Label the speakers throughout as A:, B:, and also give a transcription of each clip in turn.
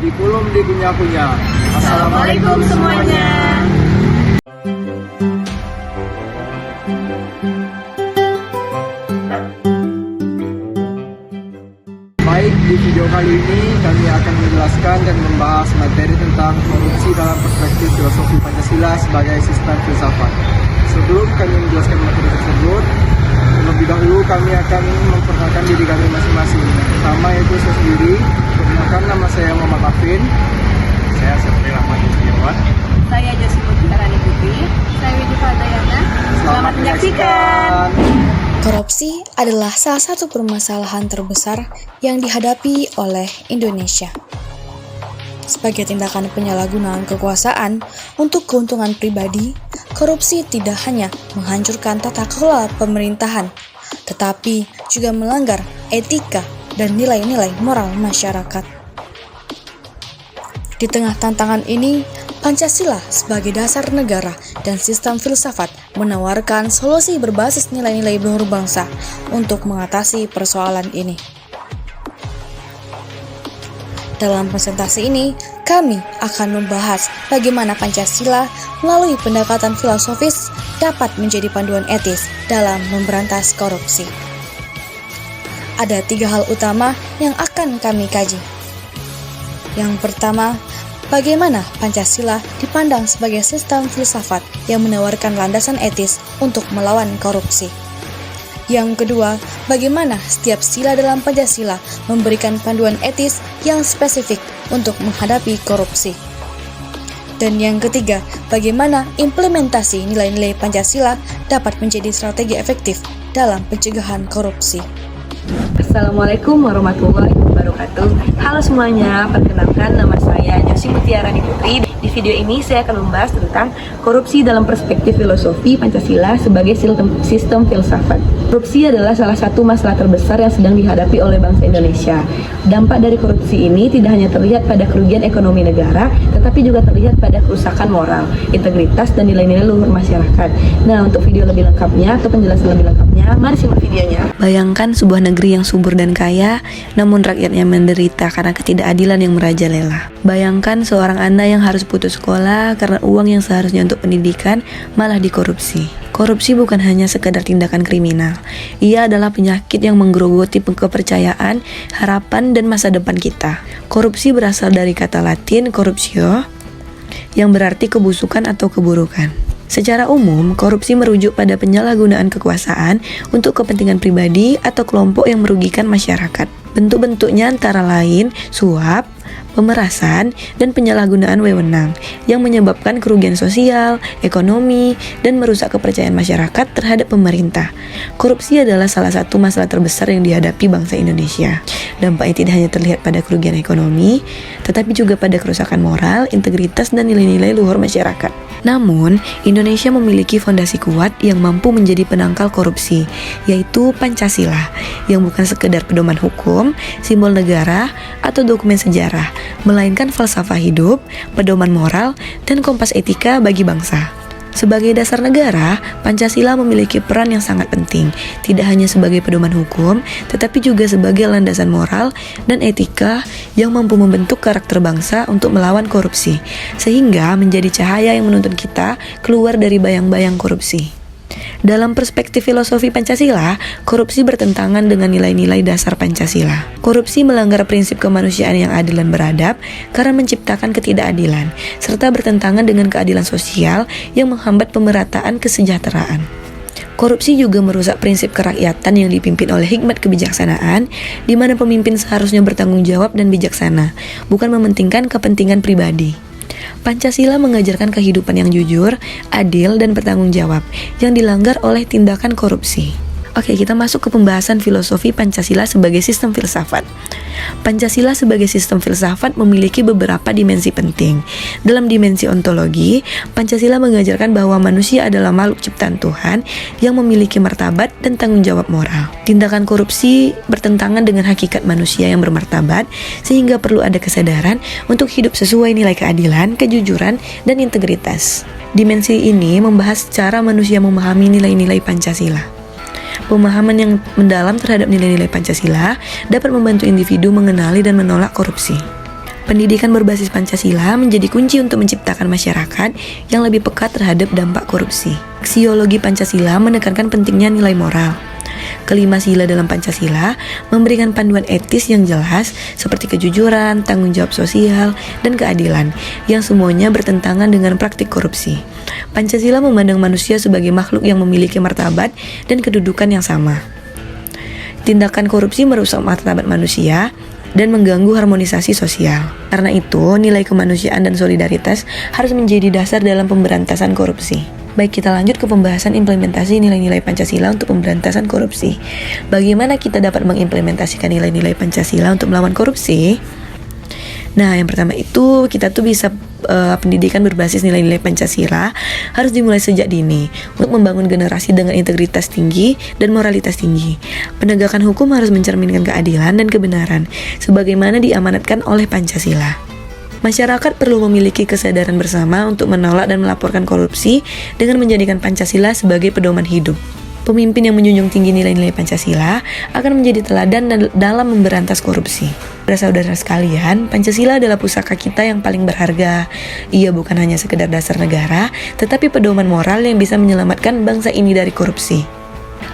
A: Kurikulum dikunyah-kunyah.
B: Assalamualaikum semuanya.
A: Baik, di video kali ini kami akan menjelaskan dan membahas materi tentang korupsi dalam perspektif filosofi Pancasila sebagai sistem filsafat. Sebelum kami menjelaskan materi tersebut, terlebih dahulu kami akan memperkenalkan diri kami masing-masing. Yang pertama yaitu saya sendiri. Perkenalkan, nama saya Muhammad Afin.
C: Saya Sepri Rahmat Yusriwan.
B: Saya Jasimu Tiarani Putri. Saya Widi Fadayana. Selamat menyaksikan.
D: Korupsi adalah salah satu permasalahan terbesar yang dihadapi oleh Indonesia. Sebagai tindakan penyalahgunaan kekuasaan untuk keuntungan pribadi, korupsi tidak hanya menghancurkan tata kelola pemerintahan, tetapi juga melanggar etika dan nilai-nilai moral masyarakat. Di tengah tantangan ini, Pancasila sebagai dasar negara dan sistem filsafat menawarkan solusi berbasis nilai-nilai luhur bangsa untuk mengatasi persoalan ini. Dalam presentasi ini, kami akan membahas bagaimana Pancasila melalui pendekatan filosofis dapat menjadi panduan etis dalam memberantas korupsi. Ada 3 hal utama yang akan kami kaji. Yang pertama, bagaimana Pancasila dipandang sebagai sistem filsafat yang menawarkan landasan etis untuk melawan korupsi. Yang kedua, bagaimana setiap sila dalam Pancasila memberikan panduan etis yang spesifik untuk menghadapi korupsi. Dan yang ketiga, bagaimana implementasi nilai-nilai Pancasila dapat menjadi strategi efektif dalam pencegahan korupsi.
B: Assalamualaikum warahmatullahi wabarakatuh. Halo semuanya, perkenalkan nama saya Jasimu Tiarani Putri. Di video ini saya akan membahas tentang korupsi dalam perspektif filosofi Pancasila sebagai sistem filsafat. Korupsi adalah salah satu masalah terbesar yang sedang dihadapi oleh bangsa Indonesia. Dampak dari korupsi ini tidak hanya terlihat pada kerugian ekonomi negara, tetapi juga terlihat pada kerusakan moral, integritas, dan nilai-nilai luhur masyarakat. Nah, untuk video lebih lengkapnya atau penjelasan lebih lengkapnya, mari simak videonya.
E: Bayangkan sebuah negeri yang subur dan kaya, namun rakyatnya menderita karena ketidakadilan yang merajalela. Bayangkan seorang anak yang harus putus sekolah karena uang yang seharusnya untuk pendidikan malah dikorupsi. Korupsi bukan hanya sekadar tindakan kriminal. Ia adalah penyakit yang menggerogoti kepercayaan, harapan, dan masa depan kita. Korupsi berasal dari kata Latin corruptio, yang berarti kebusukan atau keburukan. Secara umum, korupsi merujuk pada penyalahgunaan kekuasaan untuk kepentingan pribadi atau kelompok yang merugikan masyarakat. Bentuk-bentuknya antara lain suap, pemerasan, dan penyalahgunaan wewenang yang menyebabkan kerugian sosial, ekonomi, dan merusak kepercayaan masyarakat terhadap pemerintah. Korupsi adalah salah satu masalah terbesar yang dihadapi bangsa Indonesia. Dampaknya tidak hanya terlihat pada kerugian ekonomi, tetapi juga pada kerusakan moral, integritas, dan nilai-nilai luhur masyarakat. Namun, Indonesia memiliki fondasi kuat yang mampu menjadi penangkal korupsi, yaitu Pancasila, yang bukan sekedar pedoman hukum, simbol negara, atau dokumen sejarah, melainkan falsafah hidup, pedoman moral, dan kompas etika bagi bangsa. Sebagai dasar negara, Pancasila memiliki peran yang sangat penting, tidak hanya sebagai pedoman hukum, tetapi juga sebagai landasan moral dan etika yang mampu membentuk karakter bangsa untuk melawan korupsi, sehingga menjadi cahaya yang menuntun kita keluar dari bayang-bayang korupsi. Dalam perspektif filosofi Pancasila, korupsi bertentangan dengan nilai-nilai dasar Pancasila. Korupsi melanggar prinsip kemanusiaan yang adil dan beradab karena menciptakan ketidakadilan, serta bertentangan dengan keadilan sosial yang menghambat pemerataan kesejahteraan. Korupsi juga merusak prinsip kerakyatan yang dipimpin oleh hikmat kebijaksanaan, di mana pemimpin seharusnya bertanggung jawab dan bijaksana, bukan mementingkan kepentingan pribadi. Pancasila mengajarkan kehidupan yang jujur, adil, dan bertanggung jawab yang dilanggar oleh tindakan korupsi. Oke, kita masuk ke pembahasan filosofi Pancasila sebagai sistem filsafat. Pancasila sebagai sistem filsafat memiliki beberapa dimensi penting. Dalam dimensi ontologi, Pancasila mengajarkan bahwa manusia adalah makhluk ciptaan Tuhan yang memiliki martabat dan tanggung jawab moral. Tindakan korupsi bertentangan dengan hakikat manusia yang bermartabat, sehingga perlu ada kesadaran untuk hidup sesuai nilai keadilan, kejujuran, dan integritas. Dimensi ini membahas cara manusia memahami nilai-nilai Pancasila. Pemahaman yang mendalam terhadap nilai-nilai Pancasila dapat membantu individu mengenali dan menolak korupsi. Pendidikan berbasis Pancasila menjadi kunci untuk menciptakan masyarakat yang lebih peka terhadap dampak korupsi. Aksiologi Pancasila menekankan pentingnya nilai moral. Kelima sila dalam Pancasila memberikan panduan etis yang jelas seperti kejujuran, tanggung jawab sosial, dan keadilan yang semuanya bertentangan dengan praktik korupsi. Pancasila memandang manusia sebagai makhluk yang memiliki martabat dan kedudukan yang sama. Tindakan korupsi merusak martabat manusia dan mengganggu harmonisasi sosial. Karena itu, nilai kemanusiaan dan solidaritas harus menjadi dasar dalam pemberantasan korupsi. Baik, kita lanjut ke pembahasan implementasi nilai-nilai Pancasila untuk pemberantasan korupsi. Bagaimana kita dapat mengimplementasikan nilai-nilai Pancasila untuk melawan korupsi? Nah, yang pertama itu kita tuh bisa pendidikan berbasis nilai-nilai Pancasila harus dimulai sejak dini untuk membangun generasi dengan integritas tinggi dan moralitas tinggi. Penegakan hukum harus mencerminkan keadilan dan kebenaran sebagaimana diamanatkan oleh Pancasila. Masyarakat perlu memiliki kesadaran bersama untuk menolak dan melaporkan korupsi dengan menjadikan Pancasila sebagai pedoman hidup. Pemimpin yang menjunjung tinggi nilai-nilai Pancasila akan menjadi teladan dalam memberantas korupsi. Saudara-saudara sekalian, Pancasila adalah pusaka kita yang paling berharga. Ia bukan hanya sekedar dasar negara, tetapi pedoman moral yang bisa menyelamatkan bangsa ini dari korupsi.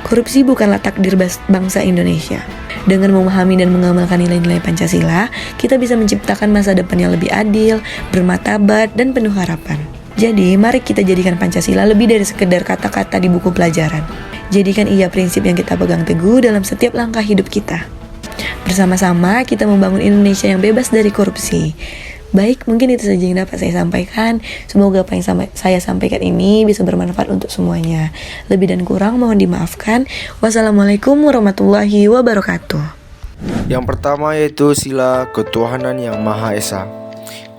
E: Korupsi bukanlah takdir bangsa Indonesia. Dengan memahami dan mengamalkan nilai-nilai Pancasila, kita bisa menciptakan masa depan yang lebih adil, bermartabat, dan penuh harapan. Jadi, mari kita jadikan Pancasila lebih dari sekedar kata-kata di buku pelajaran. Jadikan ia prinsip yang kita pegang teguh dalam setiap langkah hidup kita. Bersama-sama kita membangun Indonesia yang bebas dari korupsi. Baik, mungkin itu saja yang dapat saya sampaikan. Semoga apa yang saya sampaikan ini bisa bermanfaat untuk semuanya. Lebih dan kurang mohon dimaafkan. Wassalamualaikum warahmatullahi wabarakatuh.
F: Yang pertama yaitu sila ketuhanan yang Maha Esa.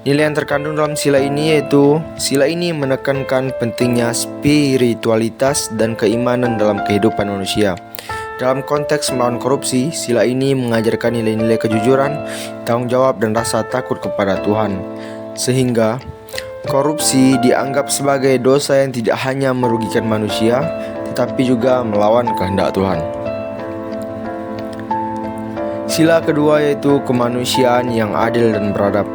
F: Nilai yang terkandung dalam sila ini yaitu sila ini menekankan pentingnya spiritualitas dan keimanan dalam kehidupan manusia. Dalam konteks melawan korupsi, sila ini mengajarkan nilai-nilai kejujuran, tanggung jawab, dan rasa takut kepada Tuhan. Sehingga korupsi dianggap sebagai dosa yang tidak hanya merugikan manusia, tetapi juga melawan kehendak Tuhan. Sila kedua yaitu kemanusiaan yang adil dan beradab.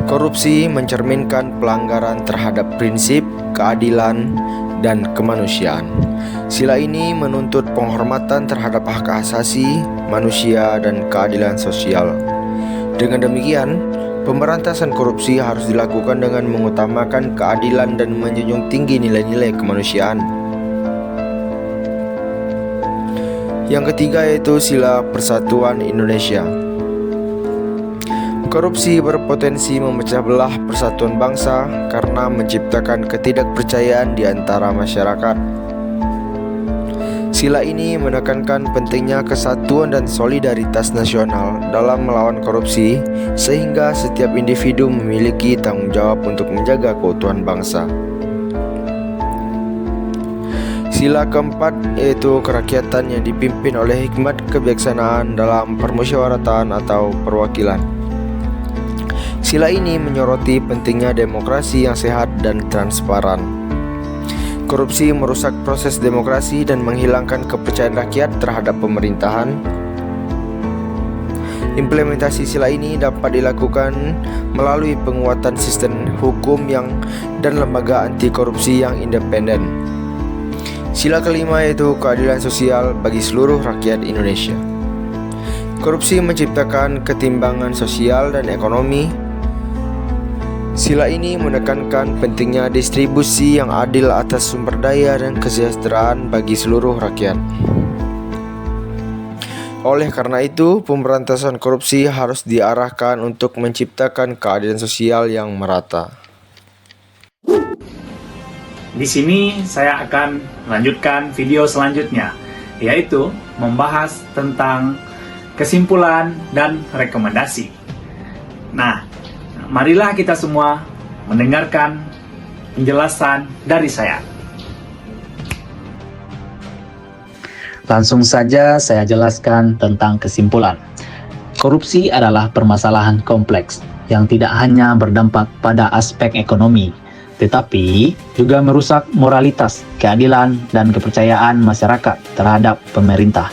F: Korupsi mencerminkan pelanggaran terhadap prinsip, keadilan, dan kemanusiaan. Sila ini menuntut penghormatan terhadap hak asasi manusia dan keadilan sosial. Dengan demikian, pemberantasan korupsi harus dilakukan dengan mengutamakan keadilan dan menjunjung tinggi nilai-nilai kemanusiaan. Yang ketiga yaitu sila persatuan Indonesia. Korupsi berpotensi memecah belah persatuan bangsa karena menciptakan ketidakpercayaan di antara masyarakat. Sila ini menekankan pentingnya kesatuan dan solidaritas nasional dalam melawan korupsi, sehingga setiap individu memiliki tanggung jawab untuk menjaga keutuhan bangsa. Sila keempat yaitu kerakyatan yang dipimpin oleh hikmat kebijaksanaan dalam permusyawaratan atau perwakilan. Sila ini menyoroti pentingnya demokrasi yang sehat dan transparan. Korupsi merusak proses demokrasi dan menghilangkan kepercayaan rakyat terhadap pemerintahan. Implementasi sila ini dapat dilakukan melalui penguatan sistem hukum dan lembaga anti korupsi yang independen. Sila kelima yaitu keadilan sosial bagi seluruh rakyat Indonesia. Korupsi menciptakan ketimbangan sosial dan ekonomi. Sila ini menekankan pentingnya distribusi yang adil atas sumber daya dan kesejahteraan bagi seluruh rakyat. Oleh karena itu, pemberantasan korupsi harus diarahkan untuk menciptakan keadilan sosial yang merata.
C: Di sini saya akan melanjutkan video selanjutnya, yaitu membahas tentang kesimpulan dan rekomendasi. Nah, marilah kita semua mendengarkan penjelasan dari saya.
G: Langsung saja saya jelaskan tentang kesimpulan. Korupsi adalah permasalahan kompleks yang tidak hanya berdampak pada aspek ekonomi, tetapi juga merusak moralitas, keadilan, dan kepercayaan masyarakat terhadap pemerintah.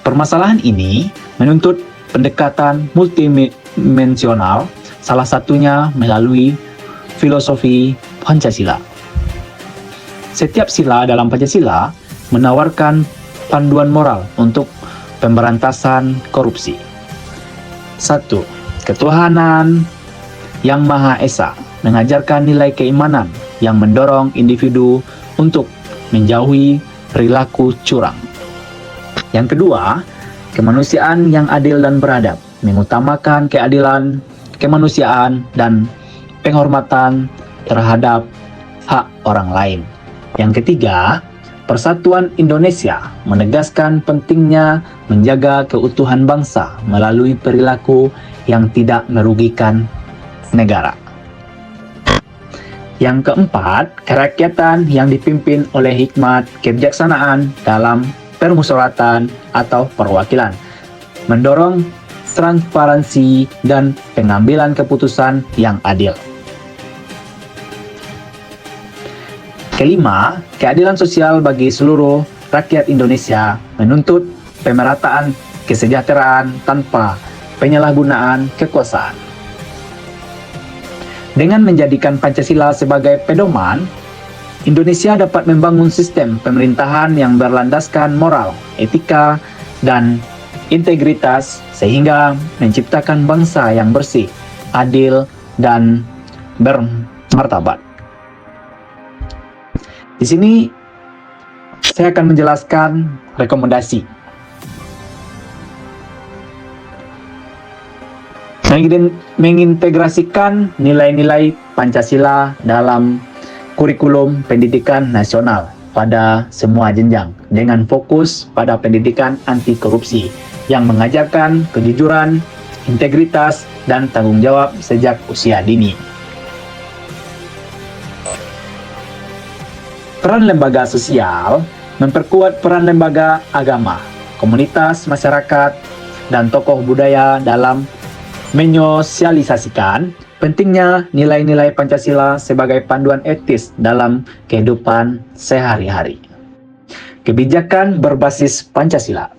G: Permasalahan ini menuntut pendekatan multidimensional, salah satunya melalui filosofi Pancasila. Setiap sila dalam Pancasila menawarkan panduan moral untuk pemberantasan korupsi. 1. Ketuhanan yang Maha Esa mengajarkan nilai keimanan yang mendorong individu untuk menjauhi perilaku curang. Yang kedua, kemanusiaan yang adil dan beradab, mengutamakan keadilan, kemanusiaan, dan penghormatan terhadap hak orang lain. Yang ketiga, Persatuan Indonesia menegaskan pentingnya menjaga keutuhan bangsa melalui perilaku yang tidak merugikan negara. Yang keempat, kerakyatan yang dipimpin oleh hikmat kebijaksanaan dalam permusyawaratan atau perwakilan, mendorong transparansi dan pengambilan keputusan yang adil. Kelima, keadilan sosial bagi seluruh rakyat Indonesia menuntut pemerataan kesejahteraan tanpa penyalahgunaan kekuasaan. Dengan menjadikan Pancasila sebagai pedoman, Indonesia dapat membangun sistem pemerintahan yang berlandaskan moral, etika, dan integritas sehingga menciptakan bangsa yang bersih, adil, dan bermartabat. Di sini saya akan menjelaskan rekomendasi. Mengintegrasikan nilai-nilai Pancasila dalam kurikulum pendidikan nasional pada semua jenjang dengan fokus pada pendidikan anti korupsi yang mengajarkan kejujuran, integritas, dan tanggung jawab sejak usia dini. Peran lembaga sosial memperkuat peran lembaga agama, komunitas masyarakat, dan tokoh budaya dalam menyosialisasikan pentingnya nilai-nilai Pancasila sebagai panduan etis dalam kehidupan sehari-hari. Kebijakan berbasis Pancasila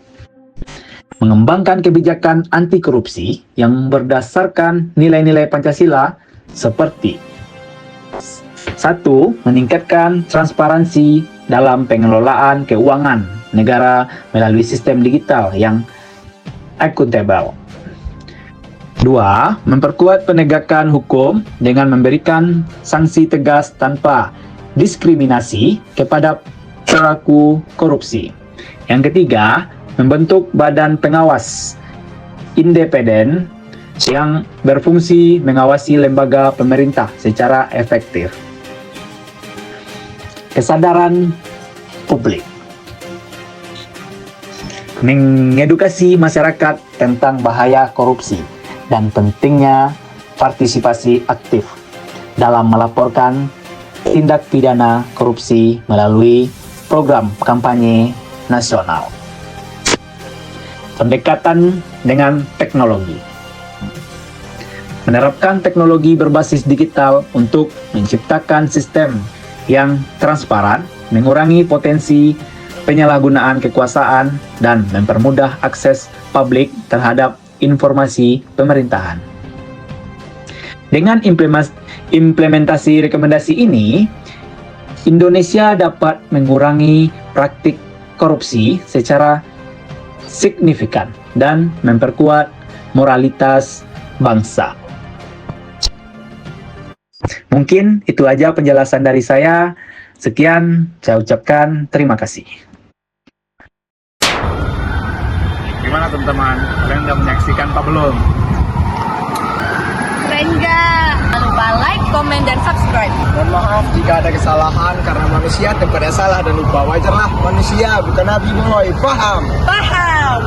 G: mengembangkan kebijakan anti korupsi yang berdasarkan nilai-nilai Pancasila seperti 1. Meningkatkan transparansi dalam pengelolaan keuangan negara melalui sistem digital yang akuntabel. 2. Memperkuat penegakan hukum dengan memberikan sanksi tegas tanpa diskriminasi kepada pelaku korupsi. Yang ketiga, membentuk badan pengawas independen yang berfungsi mengawasi lembaga pemerintah secara efektif. Kesadaran publik, mengedukasi masyarakat tentang bahaya korupsi dan pentingnya partisipasi aktif dalam melaporkan tindak pidana korupsi melalui program kampanye nasional. Pendekatan dengan teknologi, menerapkan teknologi berbasis digital untuk menciptakan sistem yang transparan, mengurangi potensi penyalahgunaan kekuasaan, dan mempermudah akses publik terhadap informasi pemerintahan. Dengan implementasi rekomendasi ini, Indonesia dapat mengurangi praktik korupsi secara signifikan dan memperkuat moralitas bangsa. Mungkin itu aja penjelasan dari saya. Sekian, saya ucapkan terima kasih.
C: Gimana teman-teman? Kalian udah menyaksikan apa belum?
B: Keren nggak? Jangan lupa like, komen, dan subscribe.
A: Mohon maaf jika ada kesalahan karena manusia tempatnya salah dan lupa. Wajarlah manusia, bukan Nabi Boy. Paham?
B: Paham?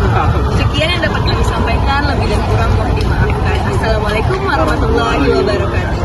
B: Sekian yang dapat kami sampaikan, lebih dan kurang mohon dimaafkan. Assalamualaikum warahmatullahi wabarakatuh.